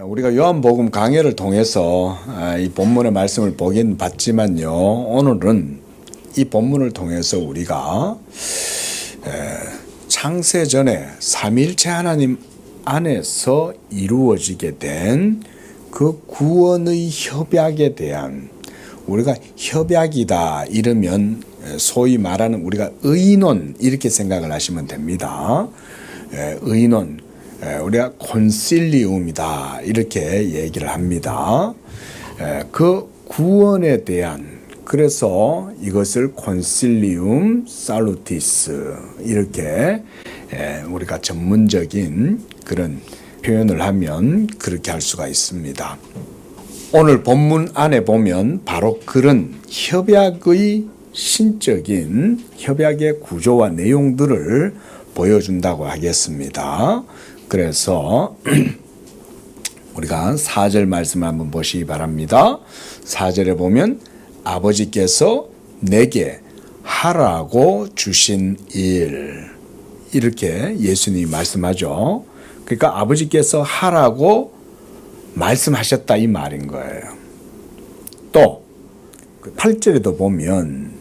우리가 요한복음 강해를 통해서 이 본문의 말씀을 보긴 봤지만요. 오늘은 이 본문을 통해서 우리가 창세 전에 삼위일체 하나님 안에서 이루어지게 된 그 구원의 협약에 대한, 우리가 협약이다 이러면 소위 말하는 우리가 의논 이렇게 생각을 하시면 됩니다. 의논, 우리가 콘실리움이다 이렇게 얘기를 합니다. 그 구원에 대한, 그래서 이것을 콘실리움 살루티스 이렇게 우리가 전문적인 그런 표현을 하면 그렇게 할 수가 있습니다. 오늘 본문 안에 보면 바로 그런 협약의 신적인 협약의 구조와 내용들을 보여준다고 하겠습니다. 그래서 우리가 4절 말씀을 한번 보시기 바랍니다. 4절에 보면 아버지께서 내게 하라고 주신 일, 이렇게 예수님이 말씀하죠. 그러니까 아버지께서 하라고 말씀하셨다 이 말인 거예요. 또 8절에도 보면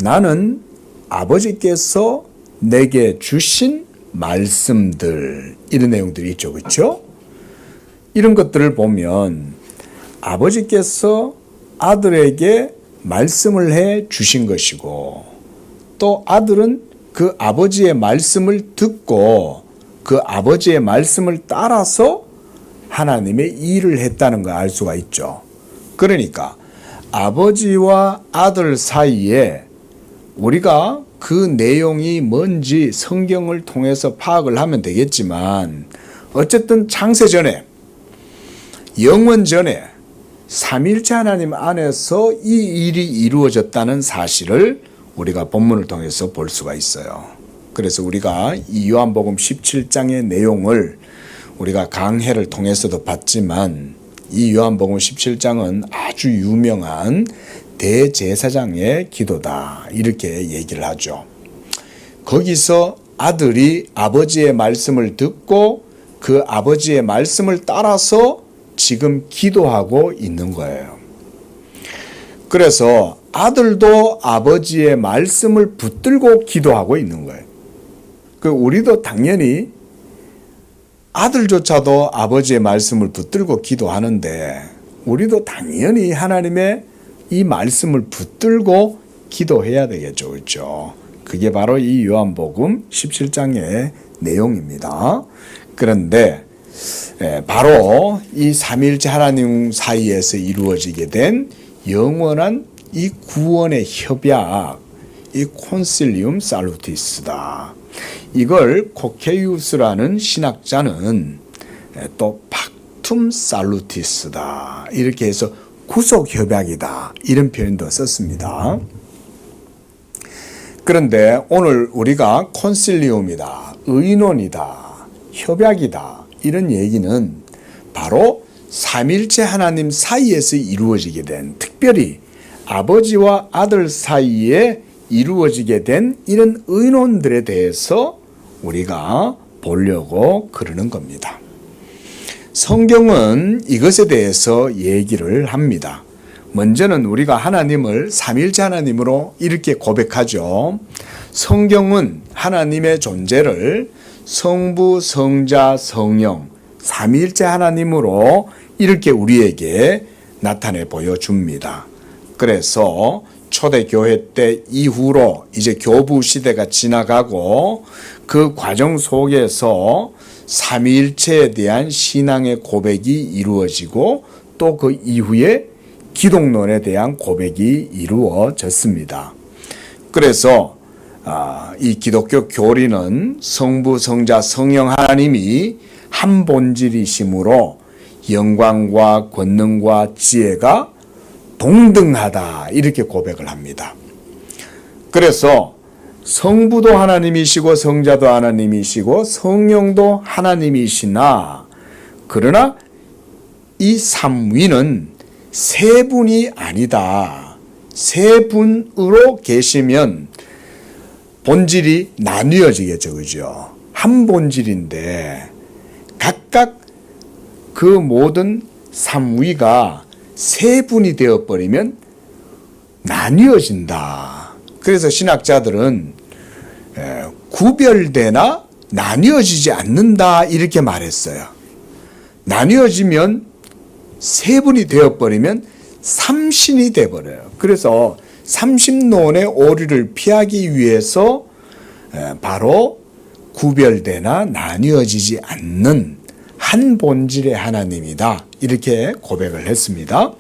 나는 아버지께서 내게 주신 말씀들, 이런 내용들이 있죠. 그렇죠? 이런 것들을 보면 아버지께서 아들에게 말씀을 해 주신 것이고, 또 아들은 그 아버지의 말씀을 듣고 그 아버지의 말씀을 따라서 하나님의 일을 했다는 걸 알 수가 있죠. 그러니까 아버지와 아들 사이에 우리가 그 내용이 뭔지 성경을 통해서 파악을 하면 되겠지만, 어쨌든 창세 전에, 영원 전에 삼위일체 하나님 안에서 이 일이 이루어졌다는 사실을 우리가 본문을 통해서 볼 수가 있어요. 그래서 우리가 이 요한복음 17장의 내용을 우리가 강해를 통해서도 봤지만, 이 요한복음 17장은 아주 유명한 대제사장의 기도다 이렇게 얘기를 하죠. 거기서 아들이 아버지의 말씀을 듣고 그 아버지의 말씀을 따라서 지금 기도하고 있는 거예요. 그래서 아들도 아버지의 말씀을 붙들고 기도하고 있는 거예요. 우리도 당연히 아들조차도 아버지의 말씀을 붙들고 기도하는데, 우리도 당연히 하나님의 이 말씀을 붙들고 기도해야 되겠죠. 그렇죠? 그게 바로 이 요한복음 17장의 내용입니다. 그런데 바로 이 삼위일체 하나님 사이에서 이루어지게 된 영원한 이 구원의 협약, 이 콘실리움 살루티스다. 이걸 코케이우스라는 신학자는 또 팍툼 살루티스다 이렇게 해서 구속협약이다 이런 표현도 썼습니다. 그런데 오늘 우리가 콘실리움이다, 의논이다, 협약이다 이런 얘기는 바로 삼위일체 하나님 사이에서 이루어지게 된, 특별히 아버지와 아들 사이에 이루어지게 된 이런 의논들에 대해서 우리가 보려고 그러는 겁니다. 성경은 이것에 대해서 얘기를 합니다. 먼저는 우리가 하나님을 삼위일체 하나님으로 이렇게 고백하죠. 성경은 하나님의 존재를 성부, 성자, 성령, 삼위일체 하나님으로 이렇게 우리에게 나타내 보여줍니다. 그래서 초대교회 때 이후로 이제 교부 시대가 지나가고 그 과정 속에서 삼위일체에 대한 신앙의 고백이 이루어지고, 또 그 이후에 기독론에 대한 고백이 이루어졌습니다. 그래서 이 기독교 교리는 성부, 성자, 성령 하나님이 한 본질이심으로 영광과 권능과 지혜가 동등하다 이렇게 고백을 합니다. 그래서 성부도 하나님이시고 성자도 하나님이시고 성령도 하나님이시나, 그러나 이 삼위는 세 분이 아니다. 세 분으로 계시면 본질이 나뉘어지겠죠. 그죠? 한 본질인데 각각 그 모든 삼위가 세 분이 되어버리면 나뉘어진다. 그래서 신학자들은 구별되나 나뉘어지지 않는다 이렇게 말했어요. 나뉘어지면 세 분이 되어버리면 삼신이 되어버려요. 그래서 삼신론의 오류를 피하기 위해서 바로 구별되나 나뉘어지지 않는 한 본질의 하나님이다 이렇게 고백을 했습니다.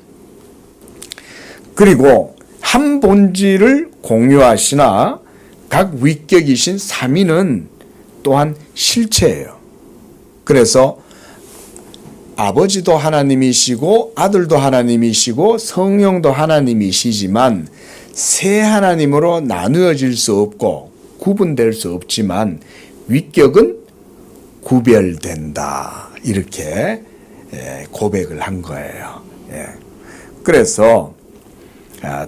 그리고 한 본질을 공유하시나 각 위격이신 삼위는 또한 실체예요. 그래서 아버지도 하나님이시고 아들도 하나님이시고 성령도 하나님이시지만 세 하나님으로 나누어질 수 없고 구분될 수 없지만 위격은 구별된다 이렇게 고백을 한 거예요. 그래서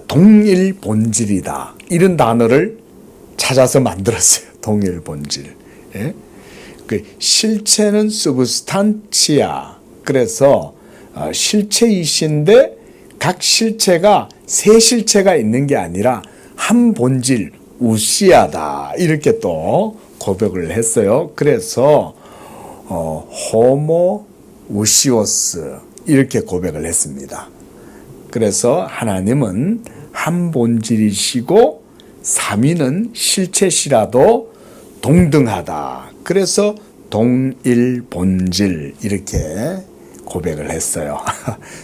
동일 본질이다 이런 단어를 찾아서 만들었어요. 동일 본질. 그 실체는 substantia. 그래서 실체이신데 각 실체가 세 실체가 있는 게 아니라 한 본질 우시아다 이렇게 또 고백을 했어요. 그래서 호모 우시오스 이렇게 고백을 했습니다. 그래서 하나님은 한 본질이시고 삼위는 실체시라도 동등하다. 그래서 동일 본질 이렇게 고백을 했어요.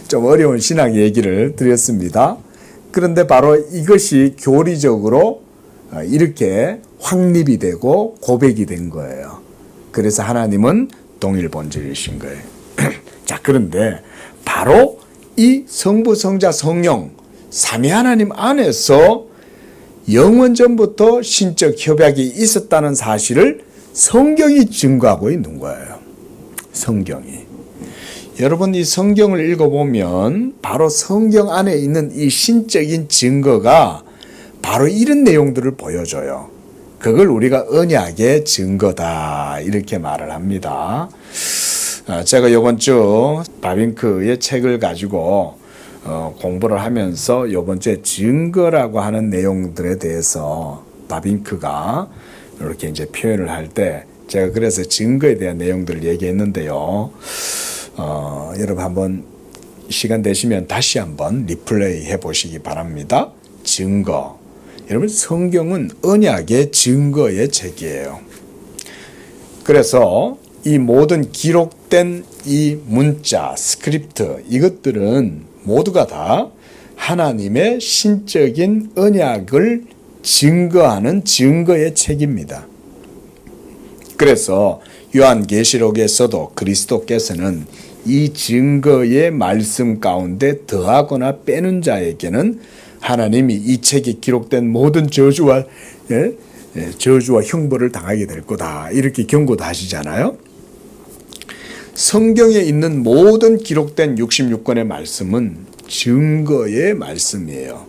좀 어려운 신학 얘기를 드렸습니다. 그런데 바로 이것이 교리적으로 이렇게 확립이 되고 고백이 된 거예요. 그래서 하나님은 동일 본질이신 거예요. 자, 그런데 바로 이 성부, 성자, 성령 삼위 하나님 안에서 영원전부터 신적 협약이 있었다는 사실을 성경이 증거하고 있는 거예요. 성경이. 여러분 이 성경을 읽어보면 바로 성경 안에 있는 이 신적인 증거가 바로 이런 내용들을 보여줘요. 그걸 우리가 언약의 증거다 이렇게 말을 합니다. 제가 이번 주 바빙크의 책을 가지고 공부를 하면서 이번 주에 증거라고 하는 내용들에 대해서 바빙크가 이렇게 이제 표현을 할 때 제가 그래서 증거에 대한 내용들을 얘기했는데요. 여러분 한번 시간 되시면 다시 한번 리플레이 해보시기 바랍니다. 증거. 여러분 성경은 언약의 증거의 책이에요. 그래서 이 모든 기록된 이 문자, 스크립트 이것들은 모두가 다 하나님의 신적인 언약을 증거하는 증거의 책입니다. 그래서 요한계시록에서도 그리스도께서는 이 증거의 말씀 가운데 더하거나 빼는 자에게는 하나님이 이 책에 기록된 모든 저주와 형벌을 당하게 될 거다 이렇게 경고도 하시잖아요. 성경에 있는 모든 기록된 66권의 말씀은 증거의 말씀이에요.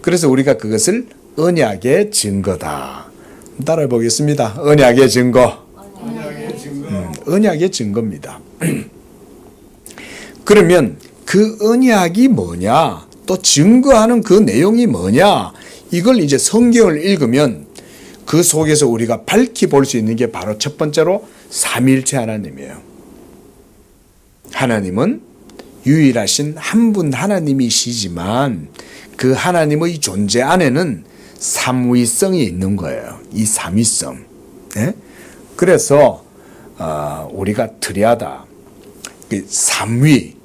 그래서 우리가 그것을 언약의 증거다. 따라해 보겠습니다. 언약의 증거. 언약의 증거입니다. 그러면 그 언약이 뭐냐? 또 증거하는 그 내용이 뭐냐? 이걸 이제 성경을 읽으면 그 속에서 우리가 밝히 볼 수 있는 게 바로 첫 번째로 삼위일체 하나님이에요. 하나님은 유일하신 한 분 하나님이시지만 그 하나님의 존재 안에는 삼위성이 있는 거예요. 이 삼위성. 그래서 우리가 트리아다, 삼위,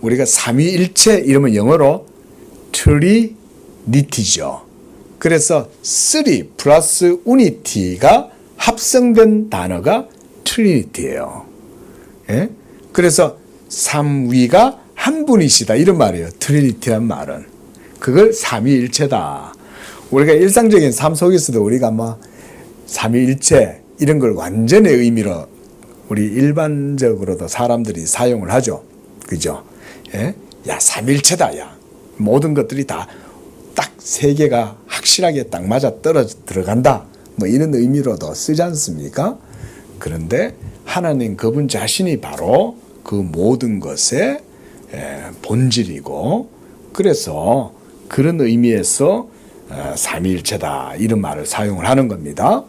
우리가 삼위일체 이러면 영어로 트리니티죠. 그래서 3 플러스 우니티가 합성된 단어가 트리니티예요. 그래서 삼위가 한 분이시다 이런 말이에요. 트리니티란 말은 그걸 삼위일체다. 우리가 일상적인 삶 속에서도 우리가 삼위일체 이런 걸 완전의 의미로 우리 일반적으로도 사람들이 사용을 하죠. 그죠? 야, 삼위일체다. 야, 모든 것들이 다 딱 세 개가 확실하게 딱 맞아 떨어져 들어간다. 이런 의미로도 쓰지 않습니까? 그런데 하나님 그분 자신이 바로 그 그 모든 것의 본질이고, 그래서 그런 의미에서 삼위일체다 이런 말을 사용을 하는 겁니다.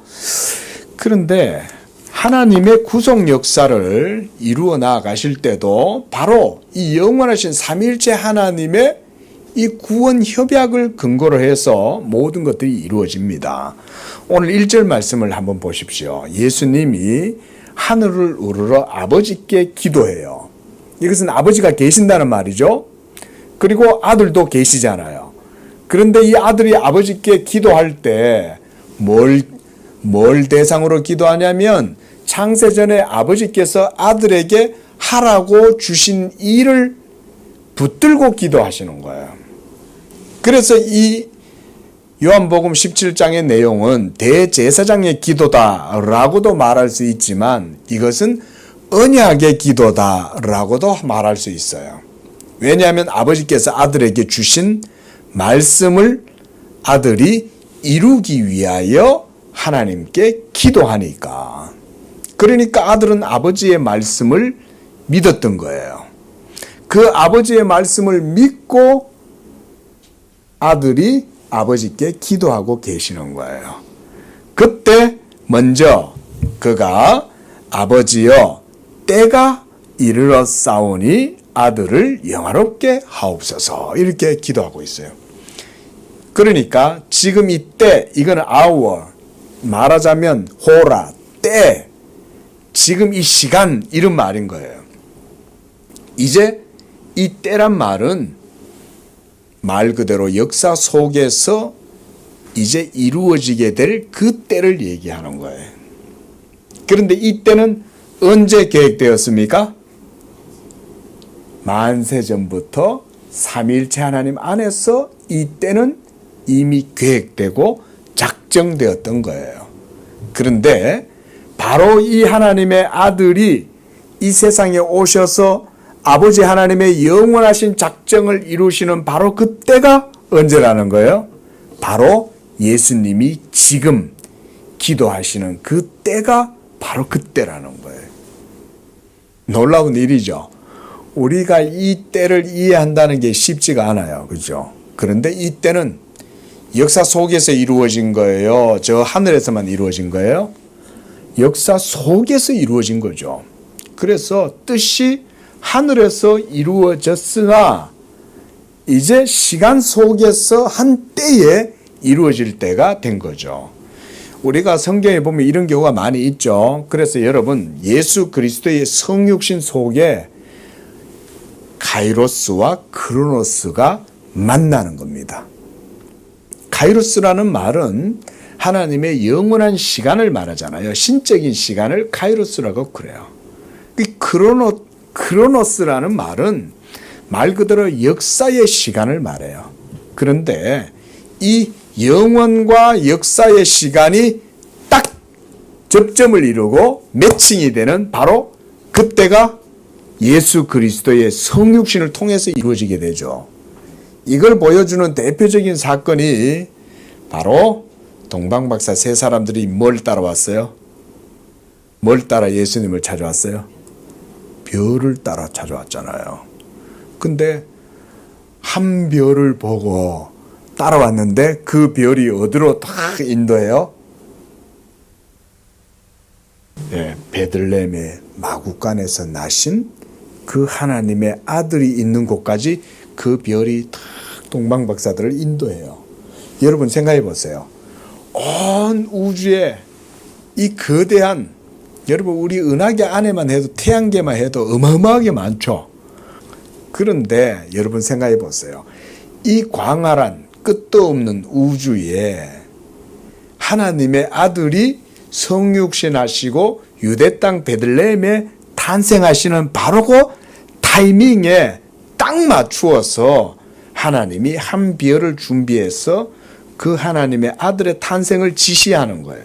그런데 하나님의 구속 역사를 이루어 나가실 때도 바로 이 영원하신 삼위일체 하나님의 이 구원 협약을 근거로 해서 모든 것들이 이루어집니다. 오늘 1절 말씀을 한번 보십시오. 예수님이 하늘을 우러러 아버지께 기도해요. 이것은 아버지가 계신다는 말이죠. 그리고 아들도 계시잖아요. 그런데 이 아들이 아버지께 기도할 때 뭘 대상으로 기도하냐면 창세전에 아버지께서 아들에게 하라고 주신 일을 붙들고 기도하시는 거예요. 그래서 이 요한복음 17장의 내용은 대제사장의 기도다라고도 말할 수 있지만 이것은 언약의 기도다라고도 말할 수 있어요. 왜냐하면 아버지께서 아들에게 주신 말씀을 아들이 이루기 위하여 하나님께 기도하니까. 그러니까 아들은 아버지의 말씀을 믿었던 거예요. 그 아버지의 말씀을 믿고 아들이 아버지께 기도하고 계시는 거예요. 그때 먼저 그가 아버지여 때가 이르러 싸우니 아들을 영화롭게 하옵소서 이렇게 기도하고 있어요. 그러니까 지금 이때 이거는 hour 말하자면 호라 때 지금 이 시간 이런 말인 거예요. 이제 이 때란 말은 말 그대로 역사 속에서 이제 이루어지게 될 그 때를 얘기하는 거예요. 그런데 이 때는 언제 계획되었습니까? 만세 전부터 삼위일체 하나님 안에서 이 때는 이미 계획되고 작정되었던 거예요. 그런데 바로 이 하나님의 아들이 이 세상에 오셔서 아버지 하나님의 영원하신 작정을 이루시는 바로 그때가 언제라는 거예요? 바로 예수님이 지금 기도하시는 그 때가 바로 그때라는 거예요. 놀라운 일이죠. 우리가 이 때를 이해한다는 게 쉽지가 않아요. 그죠? 그런데 이 때는 역사 속에서 이루어진 거예요? 저 하늘에서만 이루어진 거예요? 역사 속에서 이루어진 거죠. 그래서 뜻이 하늘에서 이루어졌으나 이제 시간 속에서 한 때에 이루어질 때가 된 거죠. 우리가 성경에 보면 이런 경우가 많이 있죠. 그래서 여러분 예수 그리스도의 성육신 속에 카이로스와 크로노스가 만나는 겁니다. 카이로스라는 말은 하나님의 영원한 시간을 말하잖아요. 신적인 시간을 카이로스라고 그래요. 크로노스라는 말은 말 그대로 역사의 시간을 말해요. 그런데 이 영원과 역사의 시간이 딱 접점을 이루고 매칭이 되는 바로 그때가 예수 그리스도의 성육신을 통해서 이루어지게 되죠. 이걸 보여주는 대표적인 사건이 바로 동방박사 세 사람들이 뭘 따라왔어요? 뭘 따라 예수님을 찾아왔어요? 별을 따라 찾아왔잖아요. 근데 한 별을 보고 따라왔는데 그 별이 어디로 딱 인도해요? 네, 베들레헴의 마구간에서 나신 그 하나님의 아들이 있는 곳까지 그 별이 딱 동방박사들을 인도해요. 여러분 생각해 보세요. 온 우주에 이 거대한, 여러분 우리 은하계 안에만 해도 태양계만 해도 어마어마하게 많죠. 그런데 여러분 생각해 보세요. 이 광활한 끝도 없는 우주에 하나님의 아들이 성육신하시고 유대 땅 베들레헴에 탄생하시는 바로 그 타이밍에 딱 맞추어서 하나님이 한 별을 준비해서 그 하나님의 아들의 탄생을 지시하는 거예요.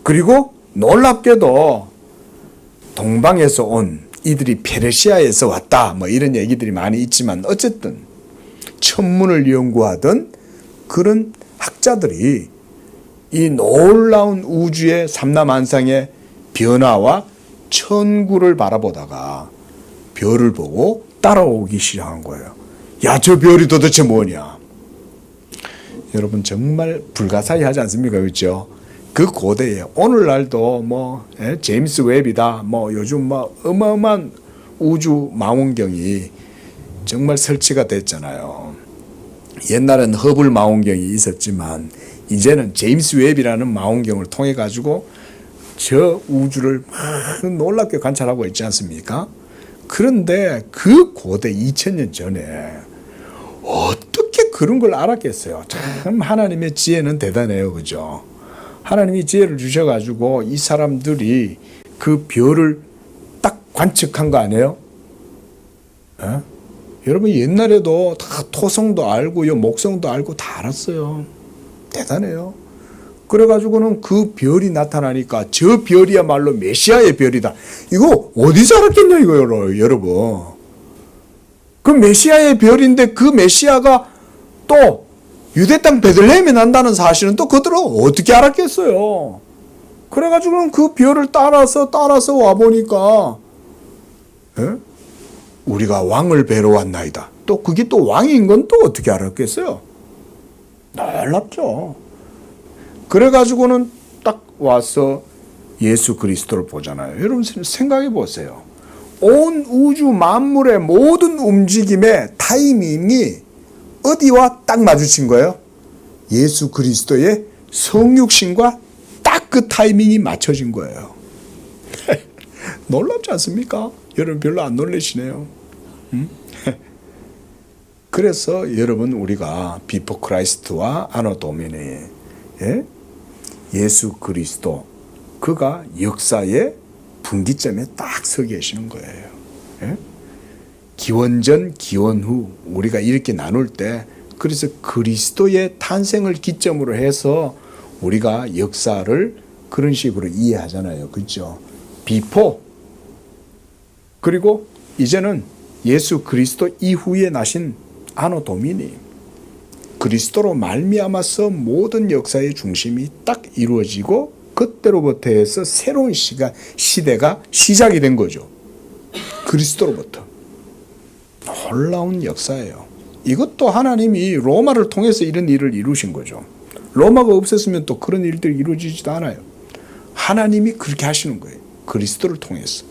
그리고 놀랍게도 동방에서 온 이들이 페르시아에서 왔다 뭐 이런 얘기들이 많이 있지만 어쨌든 천문을 연구하던 그런 학자들이 이 놀라운 우주의 삼라만상의 변화와 천구를 바라보다가 별을 보고 따라오기 시작한 거예요. 야, 저 별이 도대체 뭐냐? 여러분 정말 불가사의하지 않습니까? 그렇죠? 그 고대에 오늘날도 제임스 웹이다, 요즘 어마어마한 우주 망원경이 정말 설치가 됐잖아요. 옛날엔 허블 망원경이 있었지만 이제는 제임스 웹이라는 망원경을 통해 가지고 저 우주를 막 놀랍게 관찰하고 있지 않습니까? 그런데 그 고대 2000년 전에 어떻게 그런 걸 알았겠어요? 참 하나님의 지혜는 대단해요. 그죠? 하나님이 지혜를 주셔가지고 이 사람들이 그 별을 딱 관측한 거 아니에요? 에? 여러분 옛날에도 다 토성도 알고 목성도 알고 다 알았어요. 대단해요. 그래가지고는 그 별이 나타나니까 저 별이야말로 메시아의 별이다. 이거 어디서 알았겠냐 이거요, 여러분. 그 메시아의 별인데 그 메시아가 또 유대 땅 베들레헴에 난다는 사실은 또 그들은 어떻게 알았겠어요. 그래가지고는 그 별을 따라서 와보니까 우리가 왕을 뵈러 왔나이다. 또 그게 또 왕인 건 또 어떻게 알았겠어요. 놀랍죠. 그래가지고는 딱 와서 예수 그리스도를 보잖아요. 여러분 생각해 보세요. 온 우주 만물의 모든 움직임의 타이밍이 어디와 딱 마주친 거예요? 예수 그리스도의 성육신과 딱 그 타이밍이 맞춰진 거예요. 놀랍지 않습니까? 여러분 별로 안 놀라시네요. 그래서 여러분 우리가 비포 크라이스트와 아노 도미니, 예수 그리스도 그가 역사의 분기점에 딱 서 계시는 거예요. 기원전 기원후 우리가 이렇게 나눌 때 그래서 그리스도의 탄생을 기점으로 해서 우리가 역사를 그런 식으로 이해하잖아요. 그렇죠? 비포 그리고 이제는 예수 그리스도 이후에 나신 아노 도미니 그리스도로 말미암아서 모든 역사의 중심이 딱 이루어지고 그때로부터 해서 새로운 시대가 시작이 된 거죠. 그리스도로부터. 놀라운 역사예요. 이것도 하나님이 로마를 통해서 이런 일을 이루신 거죠. 로마가 없었으면 또 그런 일들이 이루어지지도 않아요. 하나님이 그렇게 하시는 거예요. 그리스도를 통해서.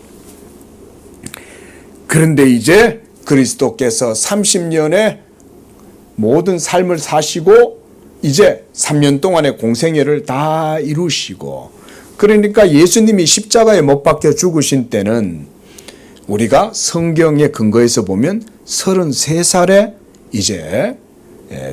그런데 이제 그리스도께서 30년의 모든 삶을 사시고 이제 3년 동안의 공생애를 다 이루시고 그러니까 예수님이 십자가에 못 박혀 죽으신 때는 우리가 성경의 근거에서 보면 33살에 이제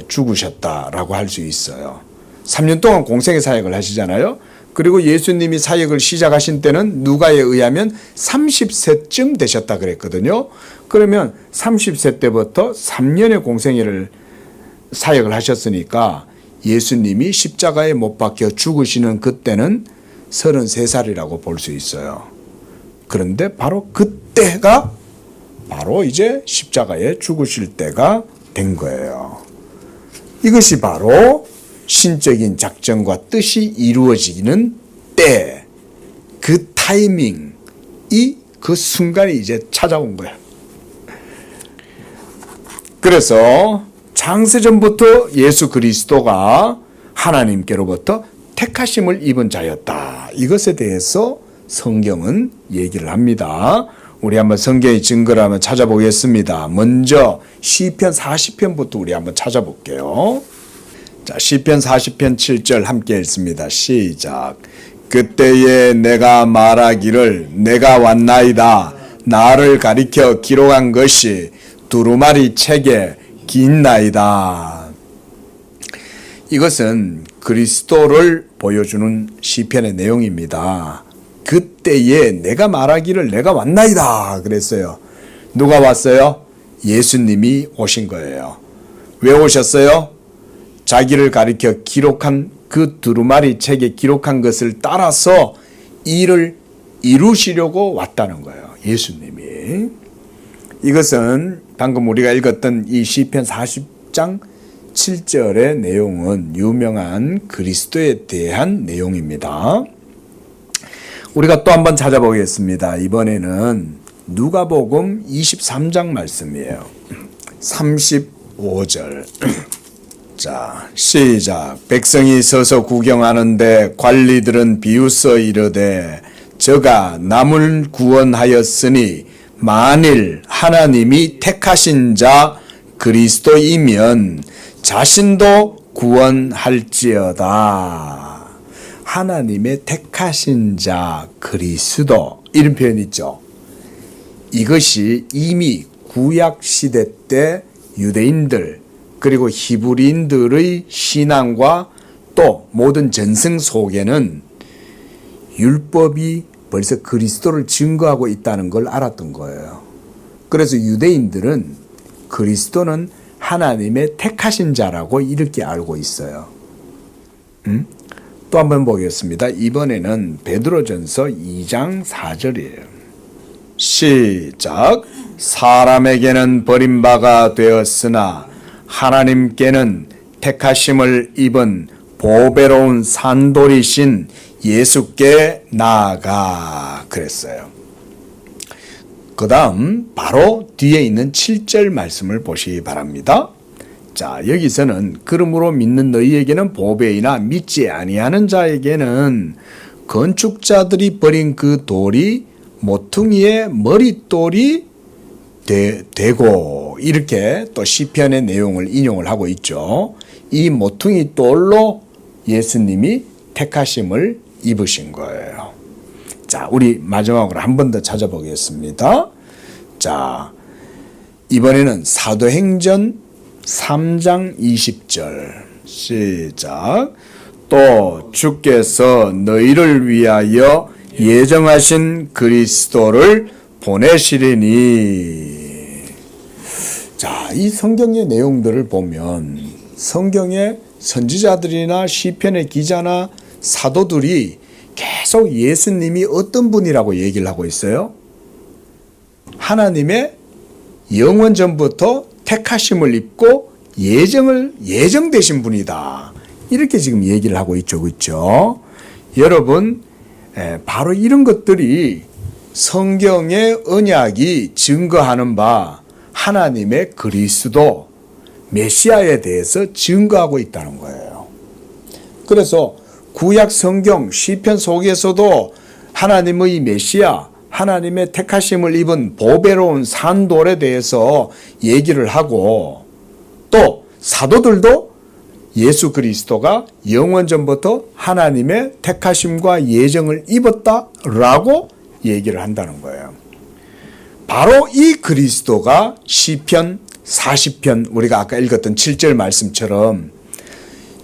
죽으셨다라고 할 수 있어요. 3년 동안 공생애 사역을 하시잖아요. 그리고 예수님이 사역을 시작하신 때는 누가에 의하면 30세쯤 되셨다 그랬거든요. 그러면 30세 때부터 3년의 공생애를 사역을 하셨으니까 예수님이 십자가에 못 박혀 죽으시는 그때는 33살이라고 볼 수 있어요. 그런데 바로 그때가 바로 이제 십자가에 죽으실 때가 된 거예요. 이것이 바로 신적인 작전과 뜻이 이루어지는 때, 그 타이밍이 그 순간이 이제 찾아온 거예요. 그래서 창세전부터 예수 그리스도가 하나님께로부터 택하심을 입은 자였다. 이것에 대해서 성경은 얘기를 합니다. 우리 한번 성경의 증거를 한번 찾아보겠습니다. 먼저 시편 40편부터 우리 한번 찾아볼게요. 자, 시편 40편 7절 함께 읽습니다. 시작. 그때에 내가 말하기를 내가 왔나이다. 나를 가리켜 기록한 것이 두루마리 책에 긴나이다. 이것은 그리스도를 보여주는 시편의 내용입니다. 그때에 내가 말하기를 내가 왔나이다 그랬어요. 누가 왔어요? 예수님이 오신 거예요. 왜 오셨어요? 자기를 가리켜 기록한 그 두루마리 책에 기록한 것을 따라서 일을 이루시려고 왔다는 거예요. 예수님이. 이것은 방금 우리가 읽었던 이 시편 40장 7절의 내용은 유명한 그리스도에 대한 내용입니다. 우리가 또 한번 찾아보겠습니다. 이번에는 누가복음 23장 말씀이에요. 35절. 자, 시작. 백성이 서서 구경하는데 관리들은 비웃어 이르되 저가 남을 구원하였으니 만일 하나님이 택하신 자 그리스도이면 자신도 구원할지어다. 하나님의 택하신 자 그리스도, 이런 표현 있죠. 이것이 이미 구약 시대 때 유대인들 그리고 히브리인들의 신앙과 또 모든 전승 속에는 율법이 벌써 그리스도를 증거하고 있다는 걸 알았던 거예요. 그래서 유대인들은 그리스도는 하나님의 택하신 자라고 이렇게 알고 있어요. 또 한번 보겠습니다. 이번에는 베드로전서 2장 4절이에요. 시작. 사람에게는 버림바가 되었으나 하나님께는 택하심을 입은 보배로운 산돌이신 예수께 나아가 그랬어요. 그 다음 바로 뒤에 있는 7절 말씀을 보시기 바랍니다. 자, 여기서는 그러므로 믿는 너희에게는 보배이나 믿지 아니하는 자에게는 건축자들이 버린 그 돌이 모퉁이의 머릿돌이 되고, 이렇게 또 시편의 내용을 인용을 하고 있죠. 이 모퉁이 돌로 예수님이 택하심을 입으신 거예요. 자, 우리 마지막으로 한 번 더 찾아보겠습니다. 자, 이번에는 사도행전 3장 20절. 시작. 또 주께서 너희를 위하여 예정하신 그리스도를 보내시리니. 자, 이 성경의 내용들을 보면 성경의 선지자들이나 시편의 기자나 사도들이 계속 예수님이 어떤 분이라고 얘기를 하고 있어요? 하나님의 영원 전부터 택하심을 입고 예정되신 분이다. 이렇게 지금 얘기를 하고 있죠. 그렇죠? 여러분, 바로 이런 것들이 성경의 언약이 증거하는 바 하나님의 그리스도 메시아에 대해서 증거하고 있다는 거예요. 그래서 구약 성경 시편 속에서도 하나님의 메시아, 하나님의 택하심을 입은 보배로운 산돌에 대해서 얘기를 하고, 또 사도들도 예수 그리스도가 영원 전부터 하나님의 택하심과 예정을 입었다라고 얘기를 한다는 거예요. 바로 이 그리스도가 시편 40편 우리가 아까 읽었던 7절 말씀처럼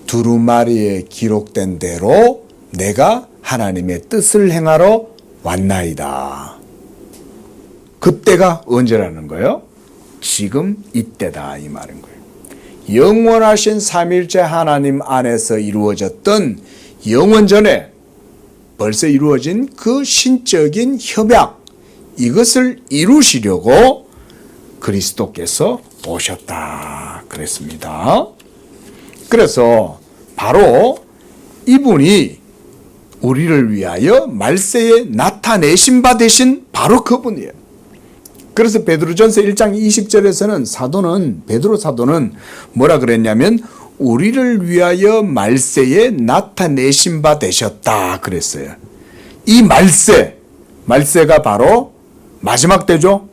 두루마리에 기록된 대로 내가 하나님의 뜻을 행하러 왔나이다. 그때가 언제라는 거예요? 지금 이때다, 이 말인 거예요. 영원하신 삼일째 하나님 안에서 이루어졌던 영원전에 벌써 이루어진 그 신적인 협약, 이것을 이루시려고 그리스도께서 오셨다 그랬습니다. 그래서 바로 이분이 우리를 위하여 말세에 나타내신 바 되신 바로 그분이에요. 그래서 베드로전서 1장 20절에서는 베드로 사도는 뭐라 그랬냐면 우리를 위하여 말세에 나타내신 바 되셨다 그랬어요. 이 말세가 바로 마지막 때죠.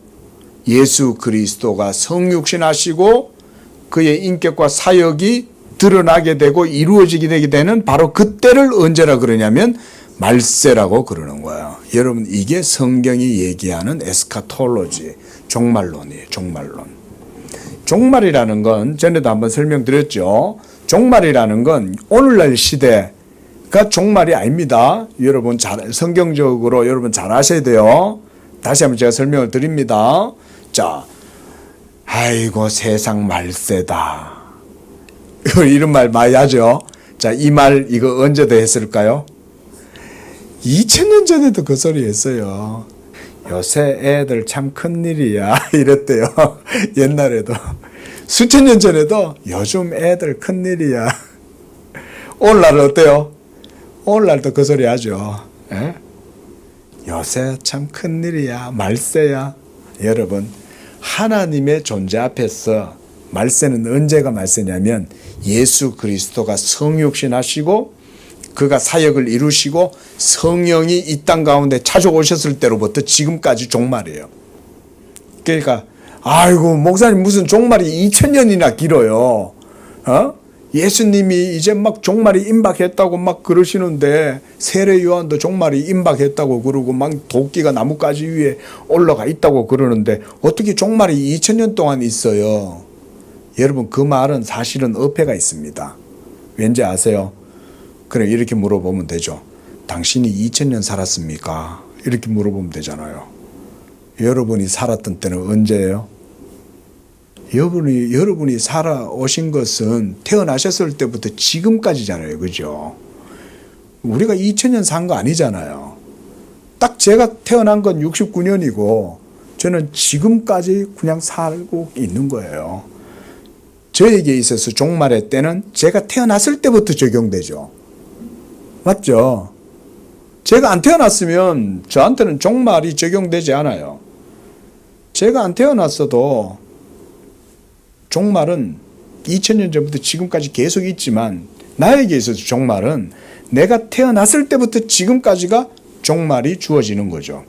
예수 그리스도가 성육신하시고 그의 인격과 사역이 드러나게 되고 이루어지게 되게 되는 바로 그때를 언제라 그러냐면 말세라고 그러는 거예요. 여러분, 이게 성경이 얘기하는 에스카톨로지, 종말론이에요. 종말이라는 건 전에도 한번 설명드렸죠. 종말이라는 건 오늘날 시대가 종말이 아닙니다. 여러분 성경적으로 여러분 잘 아셔야 돼요. 다시 한번 제가 설명을 드립니다. 자, 아이고 세상 말세다. 이런 말 많이 하죠. 자, 이 말 이거 언제 했을까요? 2000년 전에도 그 소리 했어요. 요새 애들 참 큰일이야 이랬대요. 옛날에도. 수천 년 전에도 요즘 애들 큰일이야. 오늘날은 어때요? 오늘날도 그 소리 하죠. 예? 요새 참 큰일이야. 말세야. 여러분, 하나님의 존재 앞에서 말세는 언제가 말세냐면 예수 그리스도가 성육신 하시고 그가 사역을 이루시고 성령이 이 땅 가운데 찾아오셨을 때로부터 지금까지 종말이에요. 그러니까 아이고 목사님 무슨 종말이 2000년이나 길어요. 예수님이 이제 막 종말이 임박했다고 막 그러시는데 세례 요한도 종말이 임박했다고 그러고 막 도끼가 나뭇가지 위에 올라가 있다고 그러는데 어떻게 종말이 2000년 동안 있어요? 여러분 그 말은 사실은 어폐가 있습니다. 왠지 아세요? 그래 이렇게 물어보면 되죠. 당신이 2000년 살았습니까? 이렇게 물어보면 되잖아요. 여러분이 살았던 때는 언제예요? 여러분이 살아오신 것은 태어나셨을 때부터 지금까지잖아요. 그죠? 우리가 2000년 산 거 아니잖아요. 딱 제가 태어난 건 69년이고 저는 지금까지 그냥 살고 있는 거예요. 저에게 있어서 종말의 때는 제가 태어났을 때부터 적용되죠. 맞죠? 제가 안 태어났으면 저한테는 종말이 적용되지 않아요. 제가 안 태어났어도 종말은 2000년 전부터 지금까지 계속 있지만 나에게 있어서 종말은 내가 태어났을 때부터 지금까지가 종말이 주어지는 거죠.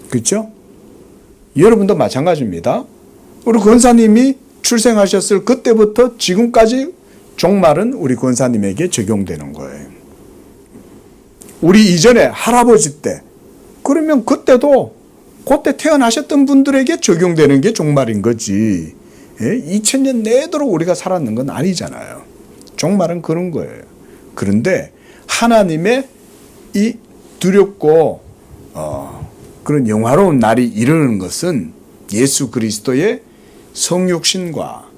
그렇죠? 여러분도 마찬가지입니다. 우리 권사님이 출생하셨을 그때부터 지금까지 종말은 우리 권사님에게 적용되는 거예요. 우리 이전에 할아버지 때 그러면 그때도 그때 태어나셨던 분들에게 적용되는 게 종말인 거지. 2000년 내도록 우리가 살았는 건 아니잖아요. 종말은 그런 거예요. 그런데 하나님의 이 두렵고 그런 영화로운 날이 이르는 것은 예수 그리스도의 성육신과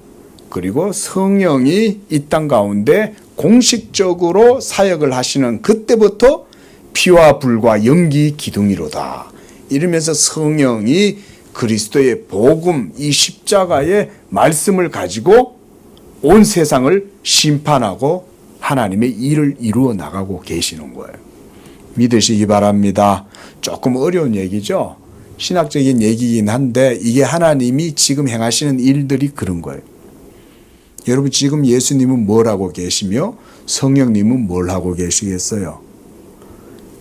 그리고 성령이 이 땅 가운데 공식적으로 사역을 하시는 그때부터 피와 불과 연기 기둥이로다. 이러면서 성령이 그리스도의 복음, 이 십자가의 말씀을 가지고 온 세상을 심판하고 하나님의 일을 이루어 나가고 계시는 거예요. 믿으시기 바랍니다. 조금 어려운 얘기죠. 신학적인 얘기긴 한데 이게 하나님이 지금 행하시는 일들이 그런 거예요. 여러분 지금 예수님은 뭘 하고 계시며 성령님은 뭘 하고 계시겠어요?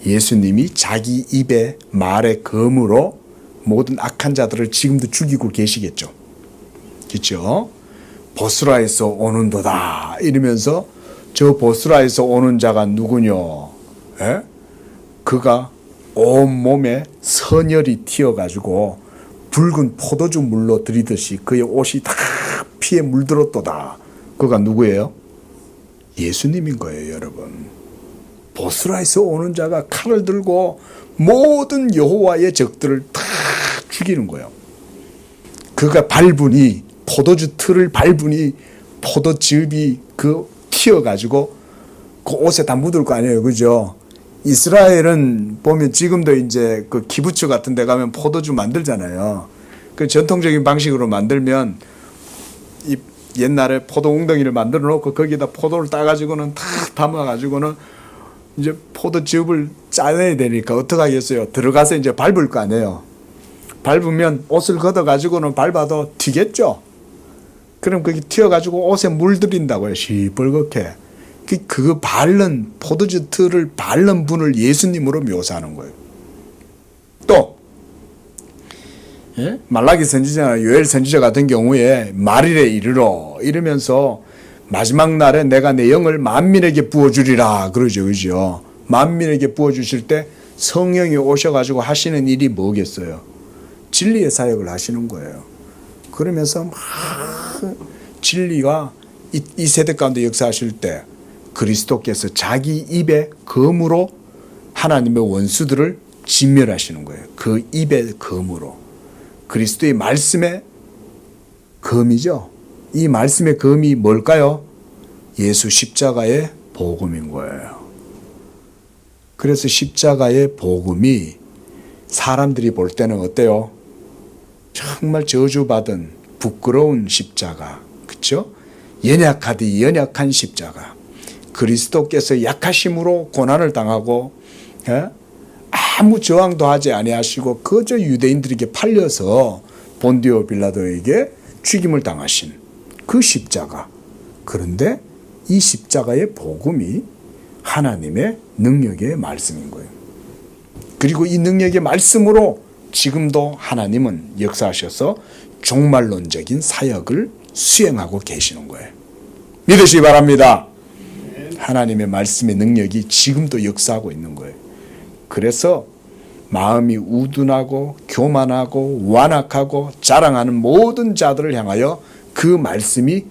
예수님이 자기 입에 말의 검으로 모든 악한 자들을 지금도 죽이고 계시겠죠. 그렇죠? 보스라에서 오는도다 이러면서 저 보스라에서 오는 자가 누구뇨? 에? 그가 온몸에 선혈이 튀어가지고 붉은 포도주 물로 들이듯이 그의 옷이 다 피에 물들었도다. 그가 누구예요? 예수님인 거예요, 여러분. 보스라에서 오는 자가 칼을 들고 모든 여호와의 적들을 다 죽이는 거예요. 그가 밟으니 포도주 틀을 밟으니 포도즙이 그 튀어가지고 그 옷에 다 묻을 거 아니에요, 그죠? 이스라엘은 보면 지금도 이제 그 키부츠 같은 데 가면 포도주 만들잖아요. 그 전통적인 방식으로 만들면 이 옛날에 포도 웅덩이를 만들어 놓고 거기다 포도를 따가지고는 탁 담아가지고는 이제 포도즙을 짜내야 되니까 어떻게 하겠어요? 들어가서 이제 밟을 거 아니에요. 밟으면 옷을 걷어가지고는 밟아도 튀겠죠? 그럼 거기 튀어가지고 옷에 물들인다고요. 시뻘겋게. 그 바른 포도주 틀을 바른 분을 예수님으로 묘사하는 거예요. 또 말라기 선지자나 요엘 선지자 같은 경우에 말일에 이르러 이러면서 마지막 날에 내가 내 영을 만민에게 부어주리라 그러죠. 그죠? 만민에게 부어주실 때 성령이 오셔가지고 하시는 일이 뭐겠어요? 진리의 사역을 하시는 거예요. 그러면서 막 진리가 이 세대 가운데 역사하실 때 그리스도께서 자기 입의 검으로 하나님의 원수들을 진멸하시는 거예요. 그 입의 검으로. 그리스도의 말씀의 검이죠. 이 말씀의 검이 뭘까요? 예수 십자가의 복음인 거예요. 그래서 십자가의 복음이 사람들이 볼 때는 어때요? 정말 저주받은 부끄러운 십자가, 그렇죠? 연약하디 연약한 십자가. 그리스도께서 약하심으로 고난을 당하고 아무 저항도 하지 아니하시고 그저 유대인들에게 팔려서 본디오 빌라도에게 죽임을 당하신 그 십자가. 그런데 이 십자가의 복음이 하나님의 능력의 말씀인 거예요. 그리고 이 능력의 말씀으로 지금도 하나님은 역사하셔서 종말론적인 사역을 수행하고 계시는 거예요. 믿으시기 바랍니다. 하나님의 말씀의 능력이 지금도 역사하고 있는 거예요. 그래서 마음이 우둔하고 교만하고 완악하고 자랑하는 모든 자들을 향하여 그 말씀이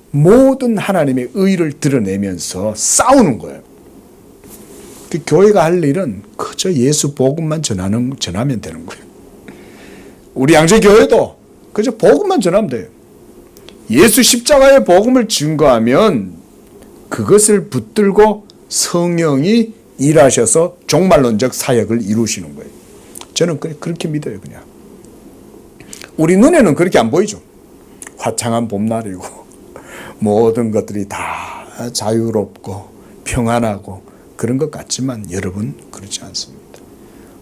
모든 하나님의 의를 드러내면서 싸우는 거예요. 그 교회가 할 일은 그저 예수 복음만 전하면 되는 거예요. 우리 양재교회도 그저 복음만 전하면 돼요. 예수 십자가의 복음을 증거하면 그것을 붙들고 성령이 일하셔서 종말론적 사역을 이루시는 거예요. 저는 그렇게 믿어요. 그냥 우리 눈에는 그렇게 안 보이죠. 화창한 봄날이고 모든 것들이 다 자유롭고 평안하고 그런 것 같지만 여러분 그렇지 않습니다.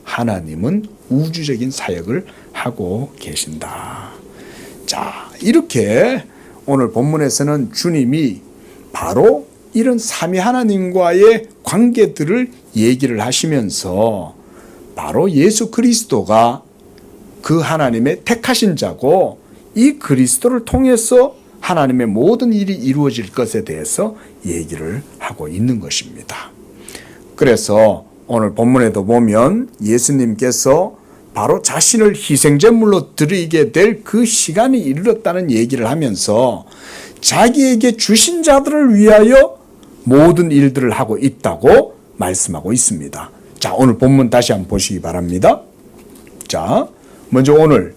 하나님은 우주적인 사역을 하고 계신다. 자, 이렇게 오늘 본문에서는 주님이 바로 이런 삼위 하나님과의 관계들을 얘기를 하시면서 바로 예수 그리스도가 그 하나님의 택하신 자고 이 그리스도를 통해서 하나님의 모든 일이 이루어질 것에 대해서 얘기를 하고 있는 것입니다. 그래서 오늘 본문에도 보면 예수님께서 바로 자신을 희생제물로 드리게 될 그 시간이 이르렀다는 얘기를 하면서 자기에게 주신 자들을 위하여 모든 일들을 하고 있다고 말씀하고 있습니다. 자, 오늘 본문 다시 한번 보시기 바랍니다. 자, 먼저 오늘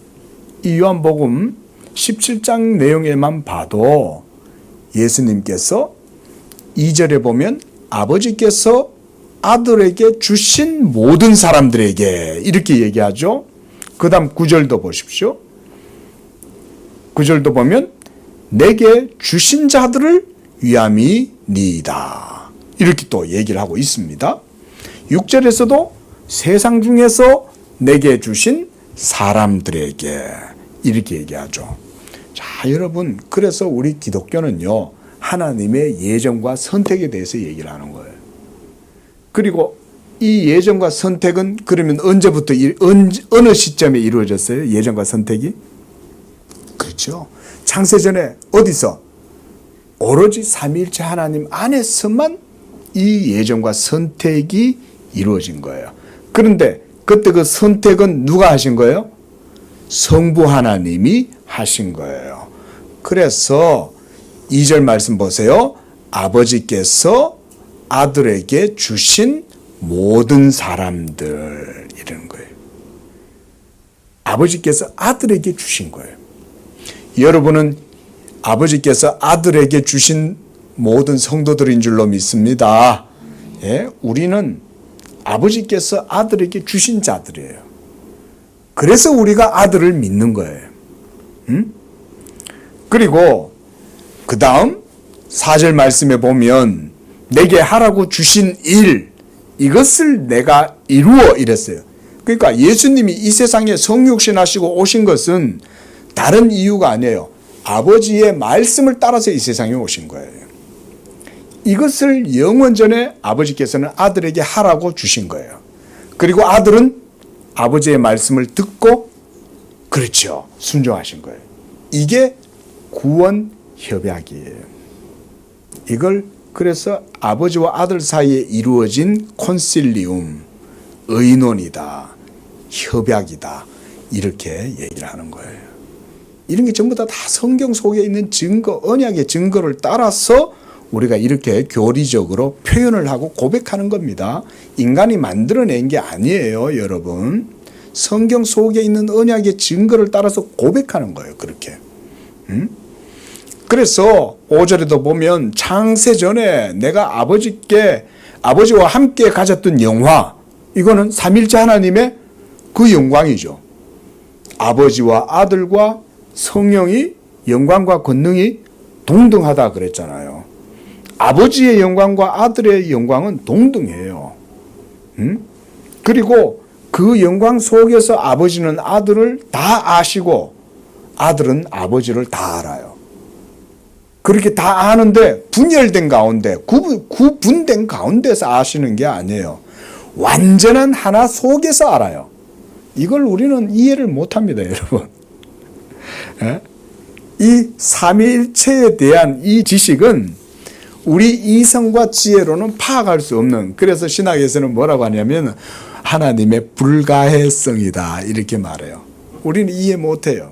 이 요한복음 17장 내용에만 봐도 예수님께서 2절에 보면 아버지께서 아들에게 주신 모든 사람들에게 이렇게 얘기하죠. 그 다음 9절도 보십시오. 9절도 보면 내게 주신 자들을 위함이니이다. 이렇게 또 얘기를 하고 있습니다. 6절에서도 세상 중에서 내게 주신 사람들에게 이렇게 얘기하죠. 자, 여러분, 그래서 우리 기독교는요, 하나님의 예정과 선택에 대해서 얘기를 하는 거예요. 그리고 이 예정과 선택은 그러면 언제부터, 어느 시점에 이루어졌어요? 예정과 선택이? 그렇죠. 창세전에 어디서? 오로지 삼위일체 하나님 안에서만 이 예정과 선택이 이루어진 거예요. 그런데 그때 그 선택은 누가 하신 거예요? 성부 하나님이 하신 거예요. 그래서 2절 말씀 보세요. 아버지께서 아들에게 주신 모든 사람들 이러는 거예요. 아버지께서 아들에게 주신 거예요. 여러분은 아버지께서 아들에게 주신 모든 성도들인 줄로 믿습니다. 예? 우리는 아버지께서 아들에게 주신 자들이에요. 그래서 우리가 아들을 믿는 거예요. 그리고 그 다음 4절 말씀에 보면 내게 하라고 주신 일 이것을 내가 이루어 이랬어요. 그러니까 예수님이 이 세상에 성육신하시고 오신 것은 다른 이유가 아니에요. 아버지의 말씀을 따라서 이 세상에 오신 거예요. 이것을 영원전에 아버지께서는 아들에게 하라고 주신 거예요. 그리고 아들은 아버지의 말씀을 듣고 그렇죠. 순종하신 거예요. 이게 구원 협약이에요. 이걸 그래서 아버지와 아들 사이에 이루어진 콘실리움, 의논이다, 협약이다 이렇게 얘기를 하는 거예요. 이런 게 전부 다 성경 속에 있는 증거, 언약의 증거를 따라서 우리가 이렇게 교리적으로 표현을 하고 고백하는 겁니다. 인간이 만들어낸 게 아니에요, 여러분. 성경 속에 있는 언약의 증거를 따라서 고백하는 거예요, 그렇게. 그래서 5절에도 보면 창세전에 내가 아버지와 함께 가졌던 영화, 이거는 삼일째 하나님의 그 영광이죠. 아버지와 아들과 성령이 영광과 권능이 동등하다 그랬잖아요. 아버지의 영광과 아들의 영광은 동등해요. 그리고 그 영광 속에서 아버지는 아들을 다 아시고 아들은 아버지를 다 알아요. 그렇게 다 아는데 분열된 가운데 구분된 가운데서 아시는 게 아니에요. 완전한 하나 속에서 알아요. 이걸 우리는 이해를 못합니다, 여러분. 이 삼위일체에 대한 이 지식은 우리 이성과 지혜로는 파악할 수 없는, 그래서 신학에서는 뭐라고 하냐면 하나님의 불가해성이다 이렇게 말해요. 우리는 이해 못해요.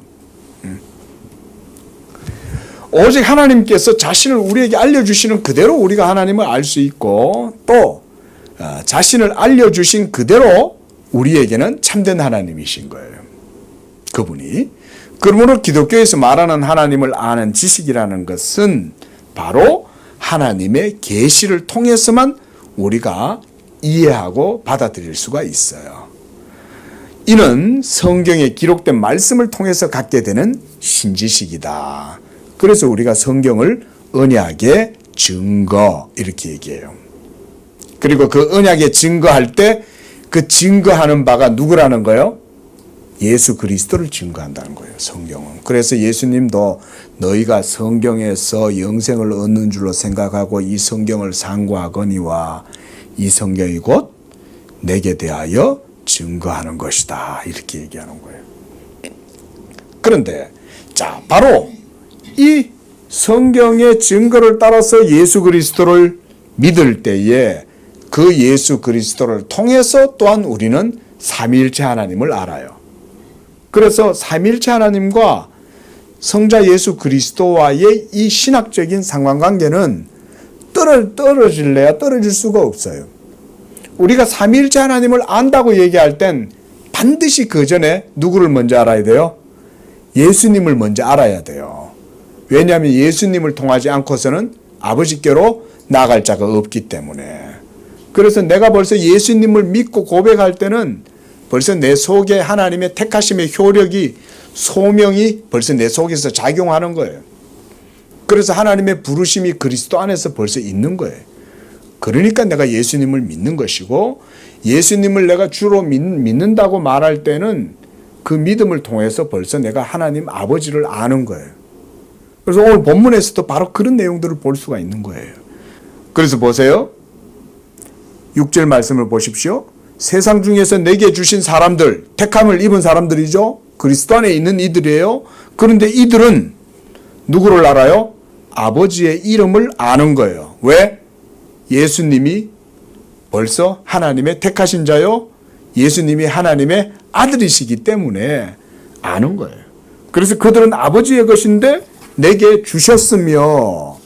오직 하나님께서 자신을 우리에게 알려주시는 그대로 우리가 하나님을 알 수 있고, 또 자신을 알려주신 그대로 우리에게는 참된 하나님이신 거예요. 그분이. 그러므로 기독교에서 말하는 하나님을 아는 지식이라는 것은 바로 하나님의 계시를 통해서만 우리가 이해하고 받아들일 수가 있어요. 이는 성경에 기록된 말씀을 통해서 갖게 되는 신지식이다. 그래서 우리가 성경을 언약의 증거 이렇게 얘기해요. 그리고 그 언약의 증거할 때 그 증거하는 바가 누구라는 거예요? 예수 그리스도를 증거한다는 거예요, 성경은. 그래서 예수님도 너희가 성경에서 영생을 얻는 줄로 생각하고 이 성경을 상고하거니와 이 성경이 곧 내게 대하여 증거하는 것이다 이렇게 얘기하는 거예요. 그런데 자, 바로 이 성경의 증거를 따라서 예수 그리스도를 믿을 때에 그 예수 그리스도를 통해서 또한 우리는 삼위일체 하나님을 알아요. 그래서 삼위일체 하나님과 성자 예수 그리스도와의 이 신학적인 상관관계는 떨어질래야 떨어질 수가 없어요. 우리가 삼위일체 하나님을 안다고 얘기할 땐 반드시 그 전에 누구를 먼저 알아야 돼요? 예수님을 먼저 알아야 돼요. 왜냐하면 예수님을 통하지 않고서는 아버지께로 나아갈 자가 없기 때문에. 그래서 내가 벌써 예수님을 믿고 고백할 때는 벌써 내 속에 하나님의 택하심의 효력이, 소명이 벌써 내 속에서 작용하는 거예요. 그래서 하나님의 부르심이 그리스도 안에서 벌써 있는 거예요. 그러니까 내가 예수님을 믿는 것이고, 예수님을 내가 주로 믿는다고 말할 때는 그 믿음을 통해서 벌써 내가 하나님 아버지를 아는 거예요. 그래서 오늘 본문에서도 바로 그런 내용들을 볼 수가 있는 거예요. 그래서 보세요. 6절 말씀을 보십시오. 세상 중에서 내게 주신 사람들, 택함을 입은 사람들이죠. 그리스도 안에 있는 이들이에요. 그런데 이들은 누구를 알아요? 아버지의 이름을 아는 거예요. 왜? 예수님이 벌써 하나님의 택하신 자요. 예수님이 하나님의 아들이시기 때문에 아는 거예요. 그래서 그들은 아버지의 것인데 내게 주셨으며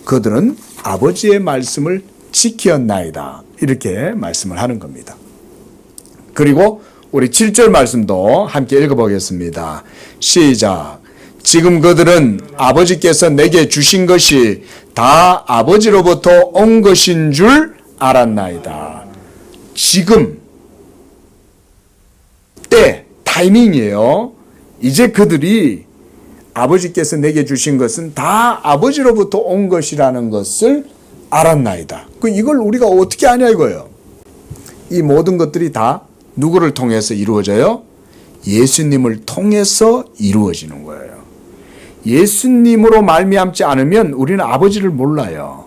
그들은 아버지의 말씀을 지켰나이다. 이렇게 말씀을 하는 겁니다. 그리고 우리 7절 말씀도 함께 읽어보겠습니다. 시작. 지금 그들은 아버지께서 내게 주신 것이 다 아버지로부터 온 것인 줄 알았나이다. 지금 때, 타이밍이에요. 이제 그들이 아버지께서 내게 주신 것은 다 아버지로부터 온 것이라는 것을 알았나이다. 이걸 우리가 어떻게 아냐 이거예요. 이 모든 것들이 다 누구를 통해서 이루어져요? 예수님을 통해서 이루어지는 거예요. 예수님으로 말미암지 않으면 우리는 아버지를 몰라요.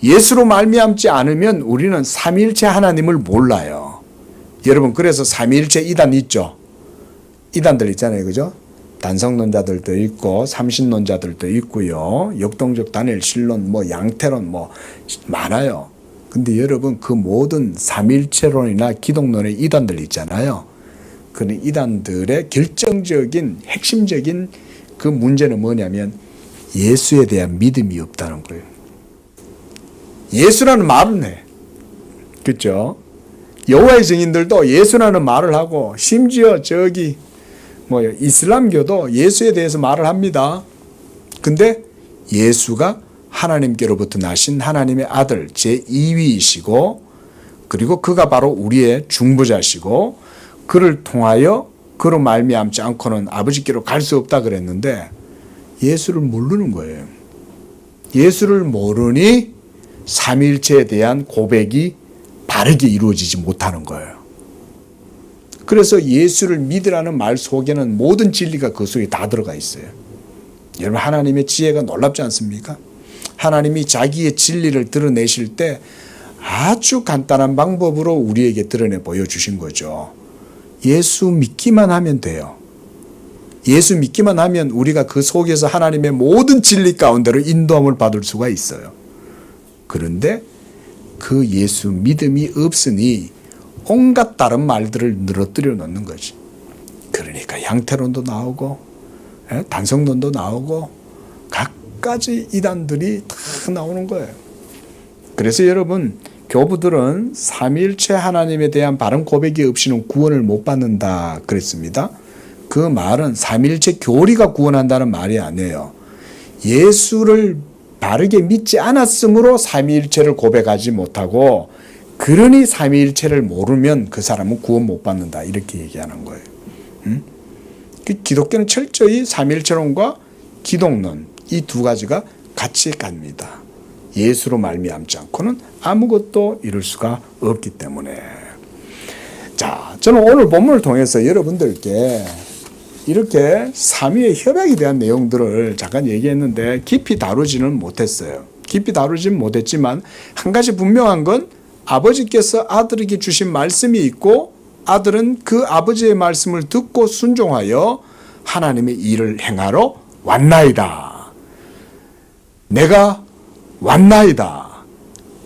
예수로 말미암지 않으면 우리는 삼위일체 하나님을 몰라요. 여러분, 그래서 삼위일체 이단 있죠? 이단들 있잖아요. 그죠? 단성론자들도 있고 삼신론자들도 있고요. 역동적 단일 신론, 양태론 많아요. 근데 여러분, 그 모든 삼일체론이나 기독론의 이단들 있잖아요. 그 이단들의 결정적인 핵심적인 그 문제는 뭐냐면 예수에 대한 믿음이 없다는 거예요. 예수라는 말은 해. 그렇죠? 여호와의 증인들도 예수라는 말을 하고, 심지어 이슬람교도 예수에 대해서 말을 합니다. 근데 예수가 하나님께로부터 나신 하나님의 아들 제2위이시고, 그리고 그가 바로 우리의 중보자시고, 그를 통하여 그로 말미암지 않고는 아버지께로 갈 수 없다 그랬는데 예수를 모르는 거예요. 예수를 모르니 삼위일체에 대한 고백이 바르게 이루어지지 못하는 거예요. 그래서 예수를 믿으라는 말 속에는 모든 진리가 그 속에 다 들어가 있어요. 여러분, 하나님의 지혜가 놀랍지 않습니까? 하나님이 자기의 진리를 드러내실 때 아주 간단한 방법으로 우리에게 드러내 보여주신 거죠. 예수 믿기만 하면 돼요. 예수 믿기만 하면 우리가 그 속에서 하나님의 모든 진리 가운데로 인도함을 받을 수가 있어요. 그런데 그 예수 믿음이 없으니 온갖 다른 말들을 늘어뜨려 놓는 거지. 그러니까 양태론도 나오고 단성론도 나오고 갖가지 이단들이 다 나오는 거예요. 그래서 여러분, 교부들은 삼위일체 하나님에 대한 바른 고백이 없이는 구원을 못 받는다 그랬습니다. 그 말은 삼위일체 교리가 구원한다는 말이 아니에요. 예수를 바르게 믿지 않았으므로 삼위일체를 고백하지 못하고, 그러니 삼위일체를 모르면 그 사람은 구원 못 받는다, 이렇게 얘기하는 거예요. 기독교는 철저히 삼위일체론과 기독론, 이 두 가지가 같이 갑니다. 예수로 말미암지 않고는 아무것도 이룰 수가 없기 때문에. 자, 저는 오늘 본문을 통해서 여러분들께 이렇게 삼위의 협약에 대한 내용들을 잠깐 얘기했는데 깊이 다루지는 못했어요. 깊이 다루지는 못했지만 한 가지 분명한 건 아버지께서 아들에게 주신 말씀이 있고, 아들은 그 아버지의 말씀을 듣고 순종하여 하나님의 일을 행하러 왔나이다. 내가 왔나이다.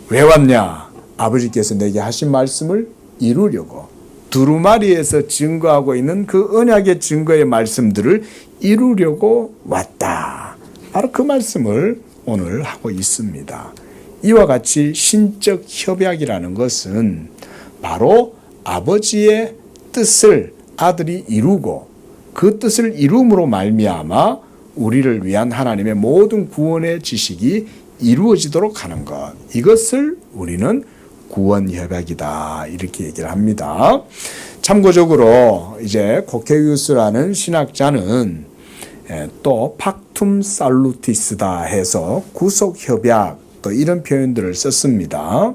왜 왔냐? 아버지께서 내게 하신 말씀을 이루려고, 두루마리에서 증거하고 있는 그 언약의 증거의 말씀들을 이루려고 왔다. 바로 그 말씀을 오늘 하고 있습니다. 이와 같이 신적 협약이라는 것은 바로 아버지의 뜻을 아들이 이루고, 그 뜻을 이룸으로 말미암아 우리를 위한 하나님의 모든 구원의 지식이 이루어지도록 하는 것, 이것을 우리는 구원협약이다, 이렇게 얘기를 합니다. 참고적으로 이제 코케이우스라는 신학자는 또 팍툼 살루티스다 해서 구속협약, 또 이런 표현들을 썼습니다.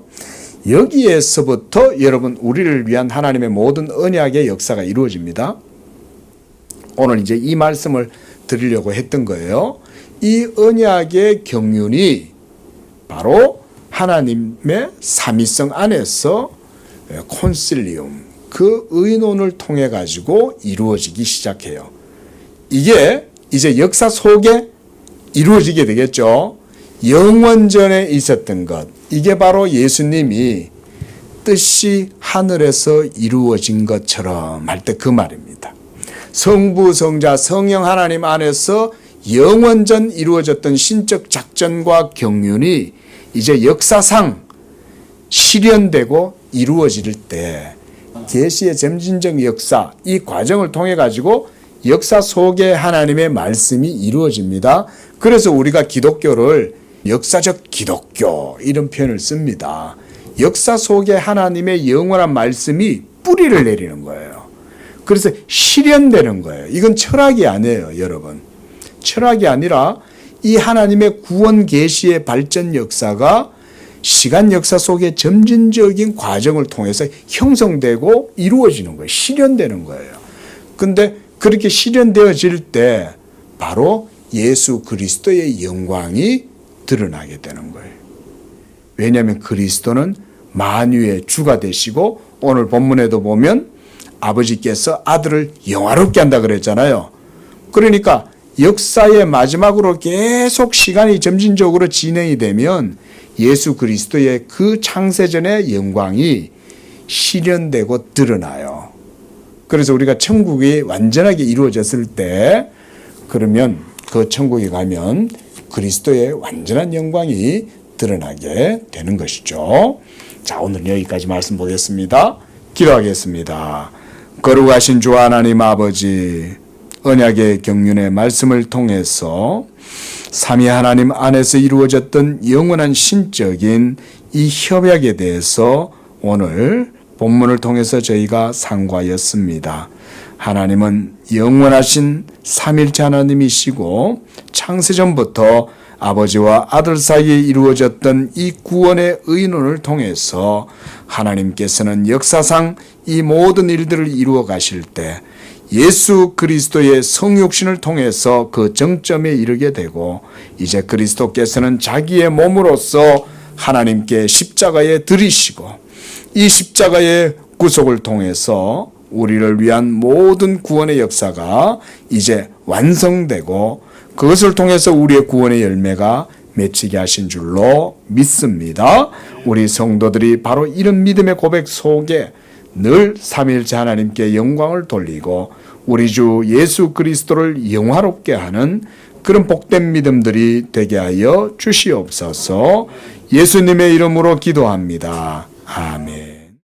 여기에서부터 여러분, 우리를 위한 하나님의 모든 언약의 역사가 이루어집니다. 오늘 이제 이 말씀을 드리려고 했던 거예요. 이 언약의 경륜이 바로 하나님의 삼위성 안에서 콘실리움, 그 의논을 통해 가지고 이루어지기 시작해요. 이게 이제 역사 속에 이루어지게 되겠죠. 영원전에 있었던 것, 이게 바로 예수님이 뜻이 하늘에서 이루어진 것처럼 할 때 그 말입니다. 성부, 성자, 성령 하나님 안에서 영원전 이루어졌던 신적 작전과 경륜이 이제 역사상 실현되고 이루어질 때, 계시의 점진적 역사, 이 과정을 통해 가지고 역사 속에 하나님의 말씀이 이루어집니다. 그래서 우리가 기독교를 역사적 기독교, 이런 표현을 씁니다. 역사 속에 하나님의 영원한 말씀이 뿌리를 내리는 거예요. 그래서 실현되는 거예요. 이건 철학이 아니에요, 여러분. 철학이 아니라 이 하나님의 구원 계시의 발전 역사가 시간 역사 속에 점진적인 과정을 통해서 형성되고 이루어지는 거예요. 실현되는 거예요. 근데 그렇게 실현되어질 때 바로 예수 그리스도의 영광이 드러나게 되는 거예요. 왜냐하면 그리스도는 만유의 주가 되시고, 오늘 본문에도 보면 아버지께서 아들을 영화롭게 한다 그랬잖아요. 그러니까 역사의 마지막으로 계속 시간이 점진적으로 진행이 되면 예수 그리스도의 그 창세전의 영광이 실현되고 드러나요. 그래서 우리가 천국이 완전하게 이루어졌을 때, 그러면 그 천국에 가면 그리스도의 완전한 영광이 드러나게 되는 것이죠. 자, 오늘 여기까지 말씀 보겠습니다. 기도하겠습니다. 거룩하신 주 하나님 아버지, 언약의 경륜의 말씀을 통해서 삼위 하나님 안에서 이루어졌던 영원한 신적인 이 협약에 대해서 오늘 본문을 통해서 저희가 상고하였습니다. 하나님은 영원하신 삼일체 하나님이시고, 창세전부터 아버지와 아들 사이에 이루어졌던 이 구원의 의논을 통해서 하나님께서는 역사상 이 모든 일들을 이루어 가실 때 예수 그리스도의 성육신을 통해서 그 정점에 이르게 되고 이제 그리스도께서는 자기의 몸으로서 하나님께 십자가에 들이시고 이 십자가의 구속을 통해서 우리를 위한 모든 구원의 역사가 이제 완성되고 그것을 통해서 우리의 구원의 열매가 맺히게 하신 줄로 믿습니다. 우리 성도들이 바로 이런 믿음의 고백 속에 늘 삼위일체 하나님께 영광을 돌리고 우리 주 예수 그리스도를 영화롭게 하는 그런 복된 믿음들이 되게 하여 주시옵소서. 예수님의 이름으로 기도합니다. 아멘.